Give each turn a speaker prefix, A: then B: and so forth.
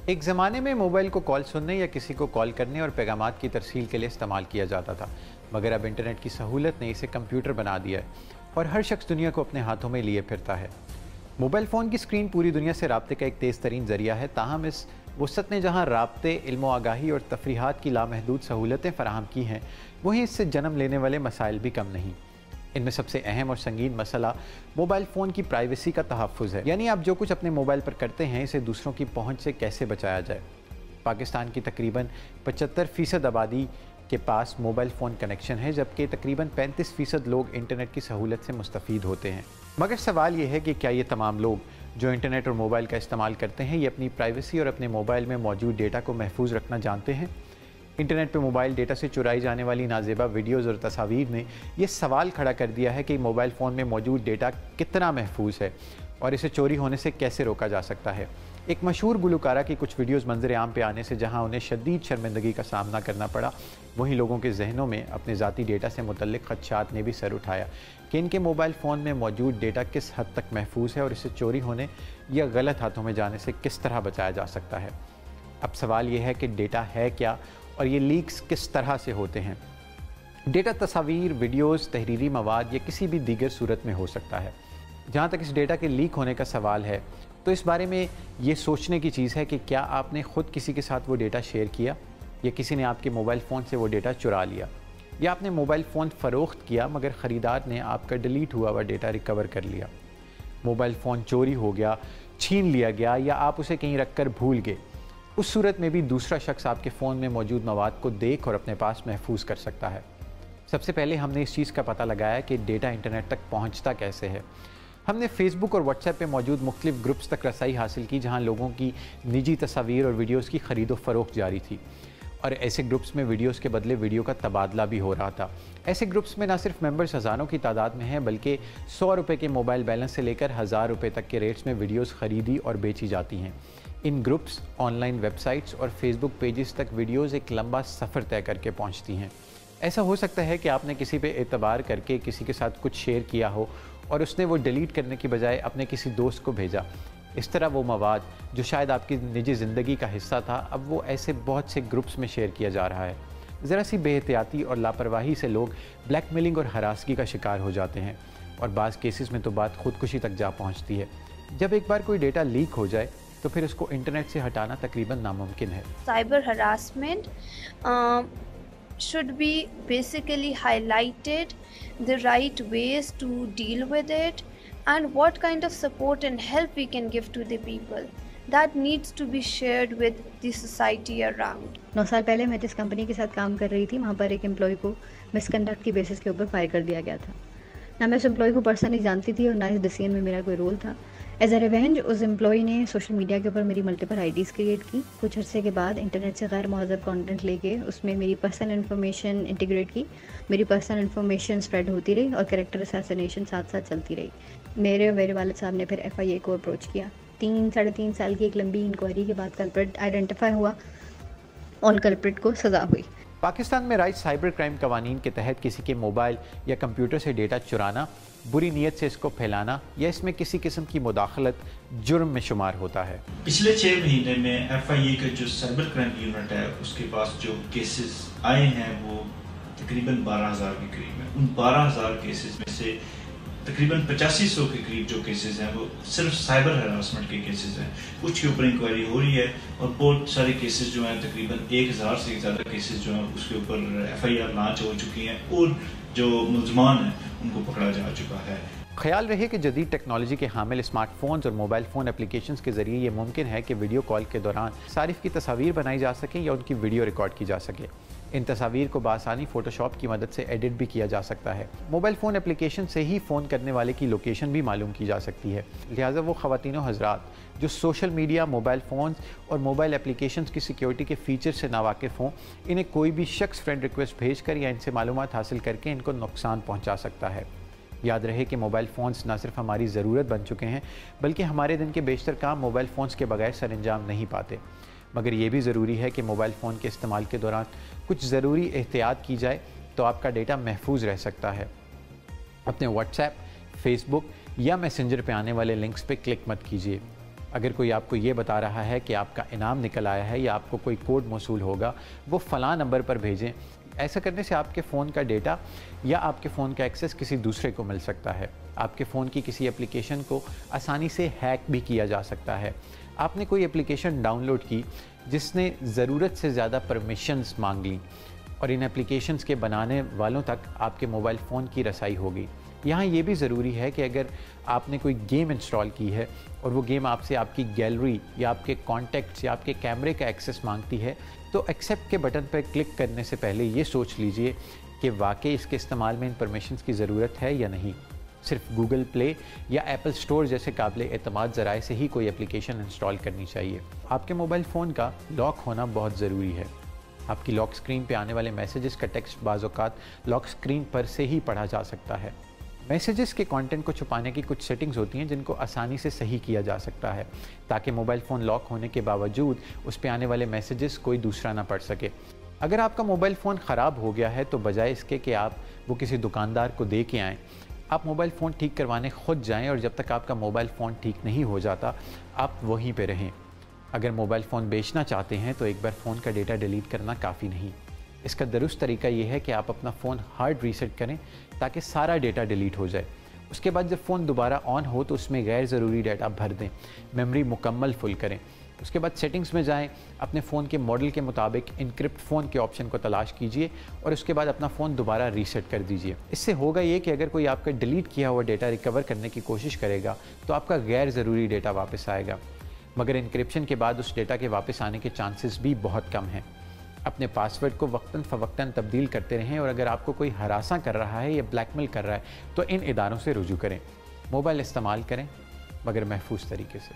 A: ایک ज़माने में मोबाइल को कॉल सुनने या किसी को कॉल करने और पैगामात की तरसील के लिए इस्तेमाल किया जाता था, मगर अब इंटरनेट की सहूलत ने इसे कंप्यूटर बना दिया है और हर शख्स दुनिया को अपने हाथों में लिए फिरता है। मोबाइल फ़ोन की स्क्रीन पूरी दुनिया से राब्ते का एक तेज़ तरीन ज़रिया है, ताहम इस वसत ने जहाँ राब्ते, इल्म आगाही और तफरीहात की लामहदूद सहूलतें फ़राहम की हैं, वहीं इससे जन्म लेने वाले मसाइल भी कम नहीं। इनमें सबसे अहम और संगीन मसला मोबाइल फ़ोन की प्राइवेसी का तहफ़्फ़ुज़ है, यानी आप जो कुछ अपने मोबाइल पर करते हैं इसे दूसरों की पहुंच से कैसे बचाया जाए। पाकिस्तान की तकरीबन 75% आबादी के पास मोबाइल फ़ोन कनेक्शन है, जबकि तकरीबन 35% लोग इंटरनेट की सहूलत से मुस्तफ़ीद होते हैं। मगर सवाल ये है कि क्या ये तमाम लोग जो इंटरनेट और मोबाइल का इस्तेमाल करते हैं ये अपनी प्राइवेसी और अपने मोबाइल में मौजूद डेटा को महफूज रखना जानते हैं? इंटरनेट पर मोबाइल डेटा से चुराई जाने वाली नाजेबा वीडियोज़ और तस्वीर ने यह सवाल खड़ा कर दिया है कि मोबाइल फ़ोन में मौजूद डेटा कितना महफूज है और इसे चोरी होने से कैसे रोका जा सकता है। एक मशहूर गुलकारा की कुछ वीडियोज़ मंजर आम पे आने से जहां उन्हें शदीद शर्मिंदगी का सामना करना पड़ा, वहीं लोगों के जहनों में अपने ज़ाती डेटा से मुतल्लिक़ खदशात ने भी सर उठाया कि इनके मोबाइल फ़ोन में मौजूद डेटा किस हद तक महफूज है और इसे चोरी होने या गलत हाथों में जाने से किस तरह बचाया जा सकता है। अब सवाल यह है कि डेटा है क्या और ये लीक्स किस तरह से होते हैं। डेटा तस्वीर, वीडियोज़, तहरीरी मवाद या किसी भी दीगर सूरत में हो सकता है। जहाँ तक इस डेटा के लीक होने का सवाल है तो इस बारे में ये सोचने की चीज़ है कि क्या आपने ख़ुद किसी के साथ वो डेटा शेयर किया या किसी ने आपके मोबाइल फ़ोन से वो डेटा चुरा लिया, या आपने मोबाइल फ़ोन फ़रोख्त किया मगर ख़रीदार ने आपका डिलीट हुआ हुआ डेटा रिकवर कर लिया। मोबाइल फ़ोन चोरी हो गया, छीन लिया गया या आप उसे कहीं रख कर भूल गए, उस सूरत में भी दूसरा शख्स आपके फ़ोन में मौजूद मवाद को देख और अपने पास महफूज कर सकता है। सबसे पहले हमने इस चीज़ का पता लगाया कि डेटा इंटरनेट तक पहुंचता कैसे है। हमने फेसबुक और व्हाट्सएप पे मौजूद मुख्तलिफ ग्रुप्स तक रसाई हासिल की जहां लोगों की निजी तस्वीर और वीडियोज़ की ख़रीदो फ़रोख्त जारी थी, और ऐसे ग्रुप्स में वीडियोज़ के बदले वीडियो का तबादला भी हो रहा था। ऐसे ग्रुप्स में न सिर्फ मेंबर्स हज़ारों की तादाद में हैं, बल्कि 100 रुपये के मोबाइल बैलेंस से लेकर 1000 रुपये तक के रेट्स में वीडियोज़ ख़रीदी और बेची जाती हैं। इन ग्रुप्स, ऑनलाइन वेबसाइट्स और फेसबुक पेजेस तक वीडियोज़ एक लंबा सफ़र तय करके पहुँचती हैं। ऐसा हो सकता है कि आपने किसी पे एतबार करके किसी के साथ कुछ शेयर किया हो और उसने वो डिलीट करने की बजाय अपने किसी दोस्त को भेजा। इस तरह वो मवाद जो शायद आपकी निजी ज़िंदगी का हिस्सा था, अब वो ऐसे बहुत से ग्रुप्स में शेयर किया जा रहा है। ज़रा सी बेहतियाती और लापरवाही से लोग ब्लैकमेलिंग और हरासगी का शिकार हो जाते हैं और बाज़ केसेस में तो बात खुदकुशी तक जा पहुँचती है। जब एक बार कोई डेटा लीक हो जाए तो फिर उसको इंटरनेट से हटाना तकरीबन नामुमकिन है।
B: Cyber harassment should be basically highlighted, the right ways to deal with it, and what kind of support and help we can give to the people. That needs to be shared with the society around.
C: 9 साल पहले मैं जिस company के साथ काम कर रही थी, वहाँ पर एक एम्प्लॉय को मिसकंडक्ट की बेसिस के ऊपर फायर कर दिया गया था। ना मैं उस एम्प्लॉय को पर्सनली जानती थी और ना इस डिसीजन में मेरा कोई रोल था। एज अ रिवेंज उस एम्प्लॉय ने सोशल मीडिया के ऊपर मेरी मल्टीपल आईडीज़ क्रिएट की। कुछ अरसे के बाद इंटरनेट से गैर मुहज़्ज़ब कंटेंट लेके उसमें मेरी पर्सनल इन्फॉर्मेशन इंटीग्रेट की। मेरी पर्सनल इन्फॉर्मेशन स्प्रेड होती रही और कैरेक्टर असैसिनेशन साथ साथ चलती रही। मेरे और मेरे वालिद साहब ने फिर FIA को अप्रोच किया। 3-3.5 साल की एक लंबी इंक्वायरी के बाद कल्प्रिट आइडेंटिफाई हुआ और कल्प्रिट को सज़ा हुई।
A: पाकिस्तान में राइज साइबर क्राइम कवानीन के तहत किसी के मोबाइल या कंप्यूटर से डेटा चुराना, बुरी नीयत से इसको फैलाना या इसमें किसी किस्म की मुदाखलत जुर्म में शुमार होता है।
D: पिछले 6 महीने में FIA का जो साइबर क्राइम यूनिट है उसके पास जो केसेस आए हैं वो तकरीबन 12,000 के करीब है। उन 12,000 केसेस में से तकरीबन 8500 के करीब जो केसेस हैं वो सिर्फ साइबर हरासमेंट के केसेस हैं। कुछ के ऊपर इंक्वायरी हो रही है और बहुत सारे केसेस जो हैं तकरीबन 1000 से ज़्यादा केसेस जो हैं उसके ऊपर FIR लॉन्च हो चुकी हैं और जो मुलजमान हैं उनको पकड़ा जा चुका है।
A: ख्याल रहे कि जदीद टेक्नोलॉजी के हामिल स्मार्टफोन्स और मोबाइल फ़ोन एप्लीकेशंस के ज़रिए ये मुमकिन है कि वीडियो कॉल के दौरान सारिफ की तस्वीर बनाई जा सके या उनकी वीडियो रिकॉर्ड की जा सके। इन तस्वीर को बासानी फ़ोटोशॉप की मदद से एडिट भी किया जा सकता है। मोबाइल फ़ोन एप्लीकेशन से ही फ़ोन करने वाले की लोकेशन भी मालूम की जा सकती है। लिहाजा वो ख़वातीनो हज़रात जो सोशल मीडिया, मोबाइल फ़ोन्स और मोबाइल एप्लीकेशंस की सिक्योरिटी के फ़ीचर से नावाकिफ़ हों, इन्हें कोई भी शख्स फ्रेंड रिक्वेस्ट भेज कर या इनसे मालूमात हासिल करके इनको नुकसान पहुँचा सकता है। याद रहे कि मोबाइल फ़ोन्स ना सिर्फ हमारी ज़रूरत बन चुके हैं बल्कि हमारे दिन के बेशतर काम मोबाइल फ़ोन्स के बगैर सर अंजाम नहीं पाते। मगर ये भी ज़रूरी है कि मोबाइल फ़ोन के इस्तेमाल के दौरान कुछ ज़रूरी एहतियात की जाए तो आपका डेटा महफूज रह सकता है। अपने व्हाट्सएप, फेसबुक या मैसेंजर पे आने वाले लिंक्स पे क्लिक मत कीजिए। اگر کوئی آپ کو یہ بتا رہا ہے کہ آپ کا انعام نکل آیا ہے یا آپ کو کوئی کوڈ موصول ہوگا، وہ فلاں نمبر پر بھیجیں، ایسا کرنے سے آپ کے فون کا ڈیٹا یا آپ کے فون کا ایکسیس کسی دوسرے کو مل سکتا ہے۔ آپ کے فون کی کسی اپلیکیشن کو آسانی سے ہیک بھی کیا جا سکتا ہے۔ آپ نے کوئی اپلیکیشن ڈاؤن لوڈ کی جس نے ضرورت سے زیادہ پرمیشنز مانگ لیں اور ان اپلیکیشنز کے بنانے والوں تک آپ کے موبائل فون کی رسائی ہوگی۔ یہاں یہ بھی ضروری ہے کہ اگر آپ نے کوئی گیم انسٹال کی ہے اور وہ گیم آپ سے آپ کی گیلری یا آپ کے کانٹیکٹس یا آپ کے کیمرے کا ایکسیس مانگتی ہے، تو ایکسیپٹ کے بٹن پر کلک کرنے سے پہلے یہ سوچ لیجئے کہ واقعی اس کے استعمال میں ان پرمیشنز کی ضرورت ہے یا نہیں۔ صرف گوگل پلے یا ایپل سٹور جیسے قابل اعتماد ذرائع سے ہی کوئی اپلیکیشن انسٹال کرنی چاہیے۔ آپ کے موبائل فون کا لاک ہونا بہت ضروری ہے۔ آپ کی لاک سکرین پہ آنے والے میسیجز کا ٹیکسٹ بعض اوقات لاک سکرین پر سے ہی پڑھا جا سکتا ہے۔ میسیجز کے کانٹینٹ کو چھپانے کی کچھ سیٹنگز ہوتی ہیں جن کو آسانی سے صحیح کیا جا سکتا ہے تاکہ موبائل فون لاک ہونے کے باوجود اس پہ آنے والے میسیجز کوئی دوسرا نہ پڑھ سکے۔ اگر آپ کا موبائل فون خراب ہو گیا ہے تو بجائے اس کے کہ آپ وہ کسی دکاندار کو دے کے آئیں، آپ موبائل فون ٹھیک کروانے خود جائیں، اور جب تک آپ کا موبائل فون ٹھیک نہیں ہو جاتا آپ وہیں پہ رہیں۔ اگر موبائل فون بیچنا چاہتے ہیں تو ایک بار فون کا ڈیٹا ڈیلیٹ کرنا کافی نہیں۔ اس کا درست طریقہ یہ ہے کہ آپ اپنا فون ہارڈ ریسیٹ کریں تاکہ سارا ڈیٹا ڈیلیٹ ہو جائے۔ اس کے بعد جب فون دوبارہ آن ہو تو اس میں غیر ضروری ڈیٹا بھر دیں، میموری مکمل فل کریں۔ اس کے بعد سیٹنگز میں جائیں، اپنے فون کے ماڈل کے مطابق انکرپٹ فون کے آپشن کو تلاش کیجئے اور اس کے بعد اپنا فون دوبارہ ریسیٹ کر دیجئے۔ اس سے ہوگا یہ کہ اگر کوئی آپ کا ڈیلیٹ کیا ہوا ڈیٹا ریکور کرنے کی کوشش کرے گا تو آپ کا غیر ضروری ڈیٹا واپس آئے گا، مگر انکرپشن کے بعد اس ڈیٹا کے واپس آنے کے چانسز بھی بہت کم ہیں۔ اپنے پاس ورڈ کو وقتاً فوقتاً تبدیل کرتے رہیں، اور اگر آپ کو کوئی ہراساں کر رہا ہے یا بلیک میل کر رہا ہے تو ان اداروں سے رجوع کریں۔ موبائل استعمال کریں مگر محفوظ طریقے سے۔